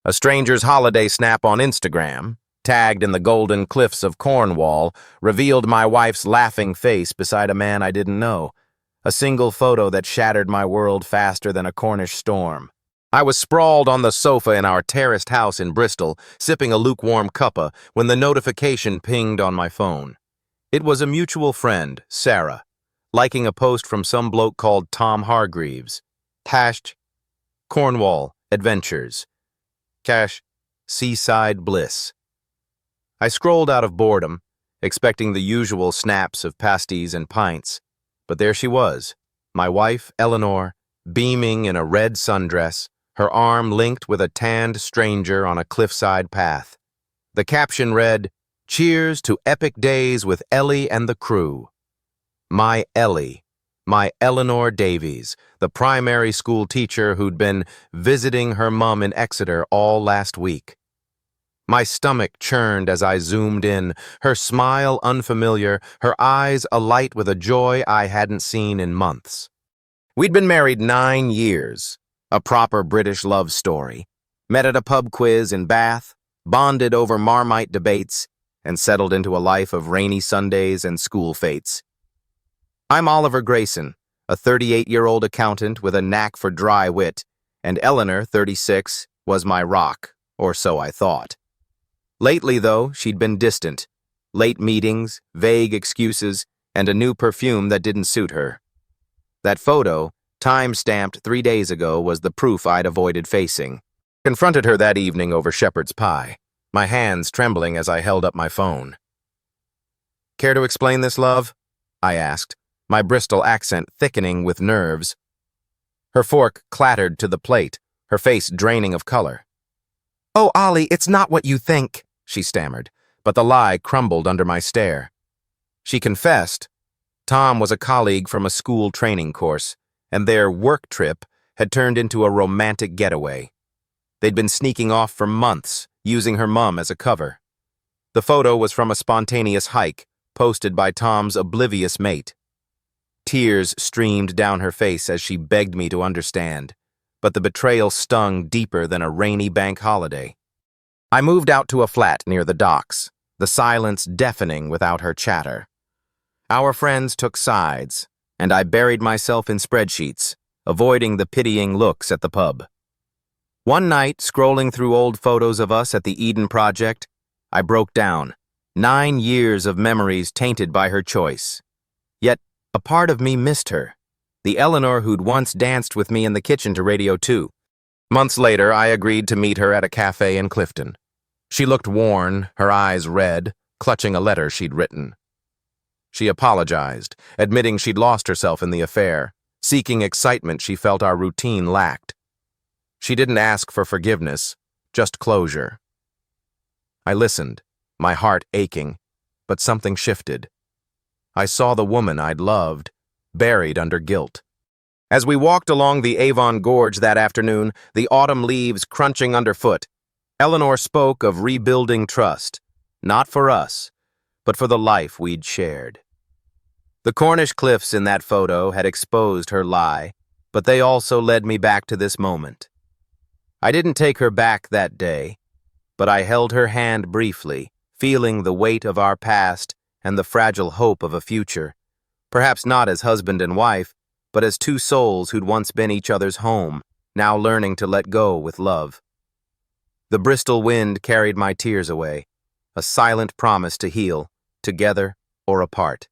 A stranger's holiday snap on Instagram, tagged in the golden cliffs of Cornwall, revealed my wife's laughing face beside a man I didn't know. A single photo that shattered my world faster than a Cornish storm. I was sprawled on the sofa in our terraced house in Bristol, sipping a lukewarm cuppa, when the notification pinged on my phone. It was a mutual friend, Sarah, liking a post from some bloke called Tom Hargreaves. Hashed Cornwall Adventures. Cash Seaside Bliss. I scrolled out of boredom, expecting the usual snaps of pasties and pints, but there she was, my wife, Eleanor, beaming in a red sundress, her arm linked with a tanned stranger on a cliffside path. The caption read, "Cheers to epic days with Ellie and the crew." My Ellie, my Eleanor Davies, the primary school teacher who'd been visiting her mum in Exeter all last week. My stomach churned as I zoomed in, her smile unfamiliar, her eyes alight with a joy I hadn't seen in months. We'd been married 9 years, a proper British love story, met at a pub quiz in Bath, bonded over Marmite debates, and settled into a life of rainy Sundays and school fates. I'm Oliver Grayson, a 38-year-old accountant with a knack for dry wit, and Eleanor, 36, was my rock, or so I thought. Lately, though, she'd been distant. Late meetings, vague excuses, and a new perfume that didn't suit her. That photo, time-stamped 3 days ago, was the proof I'd avoided facing. Confronted her that evening over shepherd's pie, my hands trembling as I held up my phone. "Care to explain this, love?" I asked, my Bristol accent thickening with nerves. Her fork clattered to the plate, her face draining of color. "Oh, Ollie, it's not what you think," she stammered, but the lie crumbled under my stare. She confessed. Tom was a colleague from a school training course, and their work trip had turned into a romantic getaway. They'd been sneaking off for months, using her mum as a cover. The photo was from a spontaneous hike, posted by Tom's oblivious mate. Tears streamed down her face as she begged me to understand, but the betrayal stung deeper than a rainy bank holiday. I moved out to a flat near the docks, the silence deafening without her chatter. Our friends took sides, and I buried myself in spreadsheets, avoiding the pitying looks at the pub. One night, scrolling through old photos of us at the Eden Project, I broke down, 9 years of memories tainted by her choice. Yet, a part of me missed her, the Eleanor who'd once danced with me in the kitchen to Radio 2. Months later, I agreed to meet her at a cafe in Clifton. She looked worn, her eyes red, clutching a letter she'd written. She apologized, admitting she'd lost herself in the affair, seeking excitement she felt our routine lacked. She didn't ask for forgiveness, just closure. I listened, my heart aching, but something shifted. I saw the woman I'd loved, buried under guilt. As we walked along the Avon Gorge that afternoon, the autumn leaves crunching underfoot, Eleanor spoke of rebuilding trust, not for us, but for the life we'd shared. The Cornish cliffs in that photo had exposed her lie, but they also led me back to this moment. I didn't take her back that day, but I held her hand briefly, feeling the weight of our past and the fragile hope of a future, perhaps not as husband and wife, but as two souls who'd once been each other's home, now learning to let go with love. The Bristol wind carried my tears away, a silent promise to heal, together or apart.